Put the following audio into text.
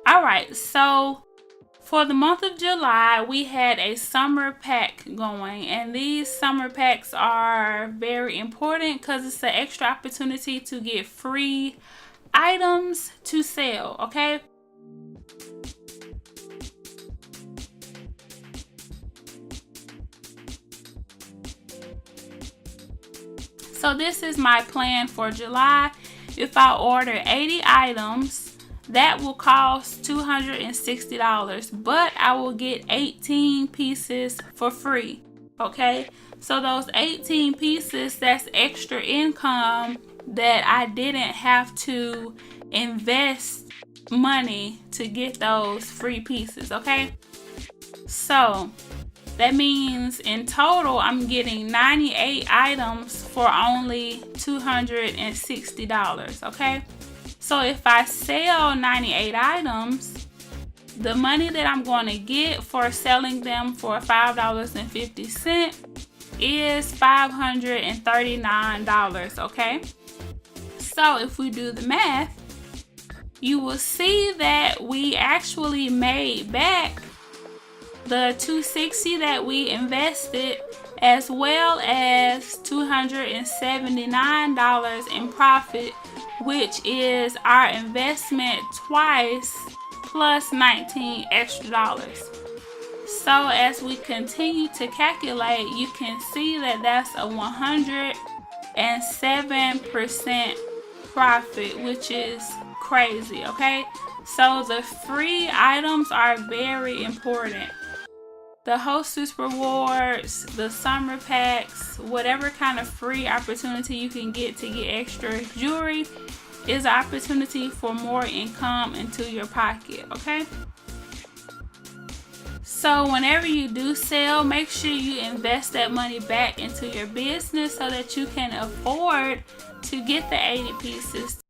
Alright, so for the month of July, we had a summer pack going, and these summer packs are very important because it's an extra opportunity to get free items to sell, okay? So this is my plan for July. If I order 80 items, that will cost $260, but I will get 18 pieces for free, okay? So those 18 pieces, that's extra income that I didn't have to invest money to get those free pieces, okay? So that means in total, I'm getting 98 items for only $260, okay? So if I sell 98 items, the money that I'm going to get for selling them for $5.50 is $539, okay? So if we do the math, you will see that we actually made back the $260 that we invested, as well as $279 in profit, which is our investment twice plus 19 extra dollars. So as we continue to calculate, you can see that that's a 107% profit, which is crazy, okay? So the free items are very important. The Hostess Rewards, the summer packs, whatever kind of free opportunity you can get to get extra jewelry is an opportunity for more income into your pocket, okay? So whenever you do sell, make sure you invest that money back into your business so that you can afford to get the 80 pieces